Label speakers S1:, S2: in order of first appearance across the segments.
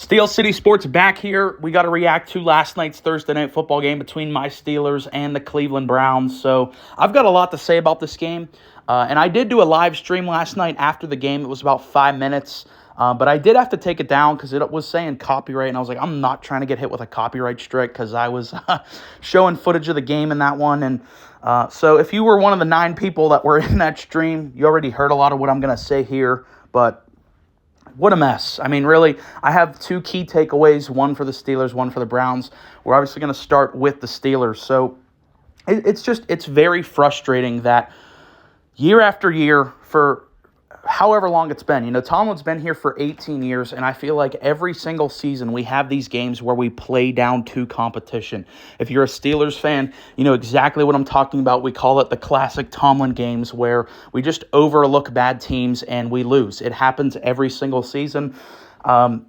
S1: Steel City Sports back here. We got to react to last night's Thursday night football game between my Steelers and the Cleveland Browns. So I've got a lot to say about this game. And I did do a live stream last night after the game. It was about 5 minutes. But I did have to take it down because it was saying copyright. And I was like, I'm not trying to get hit with a copyright strike because I was showing footage of the game in that one. And so if you were one of the 9 people that were in that stream, you already heard a lot of what I'm going to say here. But what a mess. I mean, really, I have 2 key takeaways, one for the Steelers, one for the Browns. We're obviously going to start with the Steelers. So it's very frustrating that year after year for however long it's been. You know, Tomlin's been here for 18 years, and I feel like every single season we have these games where we play down to competition. If you're a Steelers fan, you know exactly what I'm talking about. We call it the classic Tomlin games where we just overlook bad teams and we lose. It happens every single season. And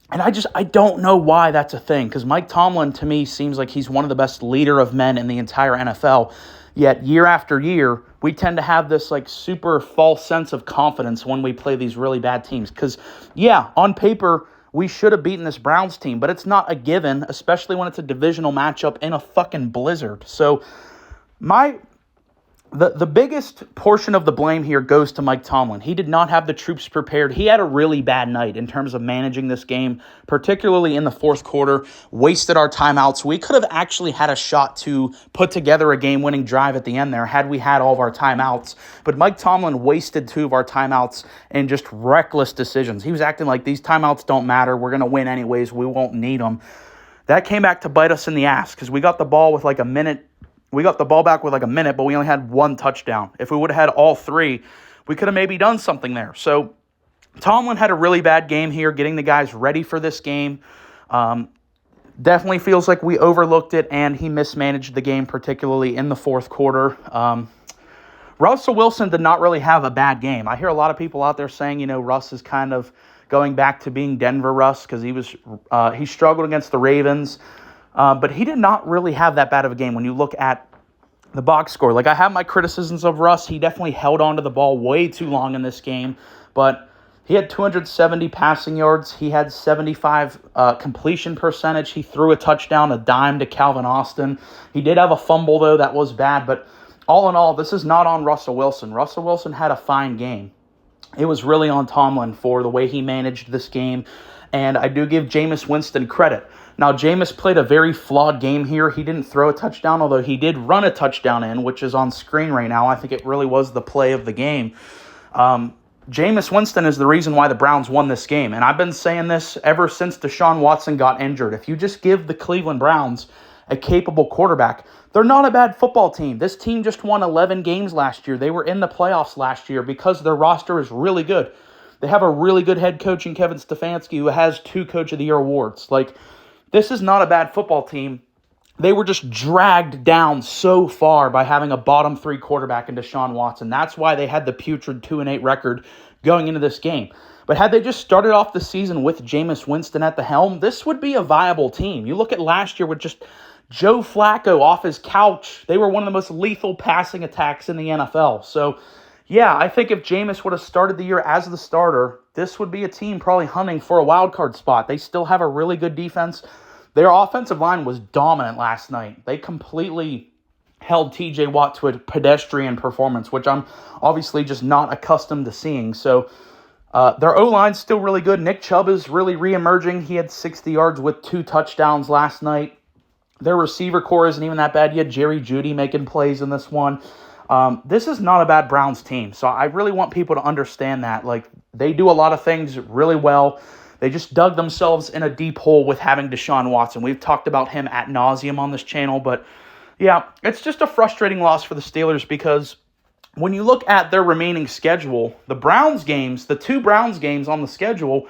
S1: I don't know why that's a thing, because Mike Tomlin, to me, seems like he's one of the best leader of men in the entire NFL. Yet year after year, we tend to have this like super false sense of confidence when we play these really bad teams. Because, yeah, on paper, we should have beaten this Browns team, but it's not a given, especially when it's a divisional matchup in a fucking blizzard. So The biggest portion of the blame here goes to Mike Tomlin. He did not have the troops prepared. He had a really bad night in terms of managing this game, particularly in the fourth quarter, wasted our timeouts. We could have actually had a shot to put together a game-winning drive at the end there had we had all of our timeouts. But Mike Tomlin wasted 2 of our timeouts in just reckless decisions. He was acting like these timeouts don't matter. We're going to win anyways. We won't need them. That came back to bite us in the ass because we got the ball with like a minute. We got the ball back with like a minute, but we only had 1 touchdown. If we would have had all 3, we could have maybe done something there. So Tomlin had a really bad game here, getting the guys ready for this game. Definitely feels like we overlooked it, and he mismanaged the game, particularly in the fourth quarter. Russell Wilson did not really have a bad game. I hear a lot of people out there saying, you know, Russ is kind of going back to being Denver Russ because he struggled against the Ravens. But he did not really have that bad of a game when you look at the box score. Like, I have my criticisms of Russ. He definitely held on to the ball way too long in this game. But he had 270 passing yards. He had 75 completion percentage. He threw a touchdown, a dime to Calvin Austin. He did have a fumble, though. That was bad. But all in all, this is not on Russell Wilson. Russell Wilson had a fine game. It was really on Tomlin for the way he managed this game. And I do give Jameis Winston credit. Now, Jameis played a very flawed game here. He didn't throw a touchdown, although he did run a touchdown in, which is on screen right now. I think it really was the play of the game. Jameis Winston is the reason why the Browns won this game. And I've been saying this ever since Deshaun Watson got injured. If you just give the Cleveland Browns a capable quarterback, they're not a bad football team. This team just won 11 games last year. They were in the playoffs last year because their roster is really good. They have a really good head coach in Kevin Stefanski who has 2 Coach of the Year awards. Like, this is not a bad football team. They were just dragged down so far by having a bottom 3 quarterback in Deshaun Watson. That's why they had the putrid 2-8 record going into this game. But had they just started off the season with Jameis Winston at the helm, this would be a viable team. You look at last year with just Joe Flacco off his couch. They were one of the most lethal passing attacks in the NFL. So, yeah, I think if Jameis would have started the year as the starter, this would be a team probably hunting for a wild card spot. They still have a really good defense. Their offensive line was dominant last night. They completely held TJ Watt to a pedestrian performance, which I'm obviously just not accustomed to seeing. So their O-line's still really good. Nick Chubb is really re-emerging. He had 60 yards with 2 touchdowns last night. Their receiver core isn't even that bad. You had Jerry Jeudy making plays in this one. This is not a bad Browns team. So I really want people to understand that. Like, they do a lot of things really well. They just dug themselves in a deep hole with having Deshaun Watson. We've talked about him ad nauseum on this channel, but yeah, it's just a frustrating loss for the Steelers because when you look at their remaining schedule, the 2 Browns games on the schedule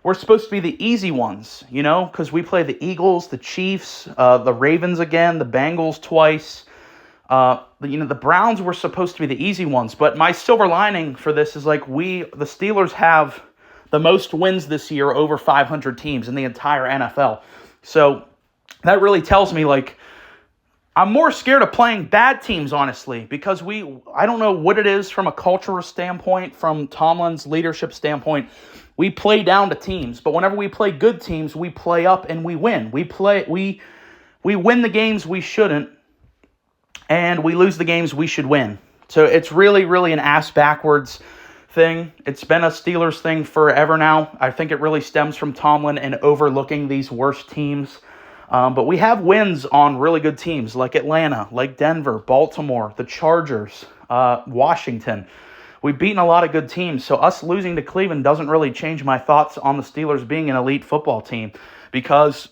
S1: were supposed to be the easy ones, you know, because we play the Eagles, the Chiefs, the Ravens again, the Bengals twice. The Browns were supposed to be the easy ones, but my silver lining for this is like the Steelers have the most wins this year over 500 teams in the entire NFL. So that really tells me, like, I'm more scared of playing bad teams, honestly, because I don't know what it is from a cultural standpoint, from Tomlin's leadership standpoint. we play down to teams. But whenever we play good teams, we play up and we win. We win the games we shouldn't, and we lose the games we should win. So it's really, really an ass backwards thing. It's been a Steelers thing forever now. I think it really stems from Tomlin and overlooking these worst teams. But we have wins on really good teams like Atlanta, like Denver, Baltimore, the Chargers, Washington. We've beaten a lot of good teams. So us losing to Cleveland doesn't really change my thoughts on the Steelers being an elite football team, because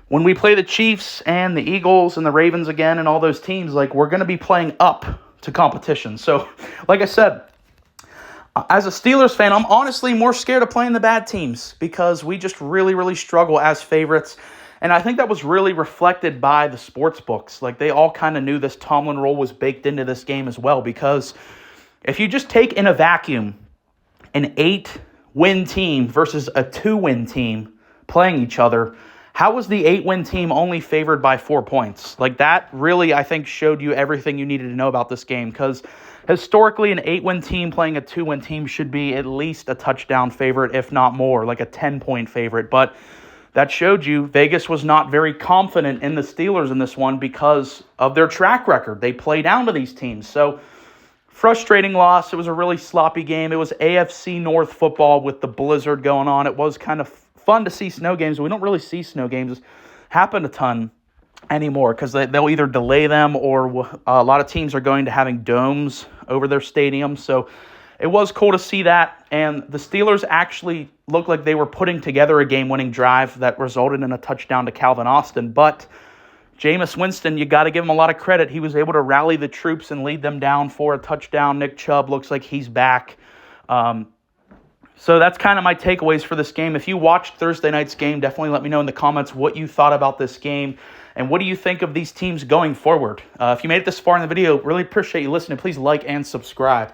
S1: when we play the Chiefs and the Eagles and the Ravens again and all those teams, like, we're going to be playing up to competition. So, like I said, as a Steelers fan, I'm honestly more scared of playing the bad teams because we just really, really struggle as favorites. And I think that was really reflected by the sports books. Like, they all kind of knew this Tomlin role was baked into this game as well, because if you just take in a vacuum an 8-win team versus a 2-win team playing each other, how was the 8-win team only favored by 4 points? Like, that really, I think, showed you everything you needed to know about this game, because historically, an 8-win team playing a 2-win team should be at least a touchdown favorite, if not more, like a 10-point favorite. But that showed you Vegas was not very confident in the Steelers in this one because of their track record. They play down to these teams. So, frustrating loss. It was a really sloppy game. It was AFC North football with the blizzard going on. It was kind of fun to see snow games. We don't really see snow games happen a ton anymore because they'll either delay them, or a lot of teams are going to having domes over their stadiums. So it was cool to see that. And the Steelers actually looked like they were putting together a game-winning drive that resulted in a touchdown to Calvin Austin. But Jameis Winston, you got to give him a lot of credit. He was able to rally the troops and lead them down for a touchdown. Nick Chubb looks like he's back. So that's kind of my takeaways for this game. If you watched Thursday night's game, definitely let me know in the comments what you thought about this game and what do you think of these teams going forward. If you made it this far in the video, really appreciate you listening. Please like and subscribe.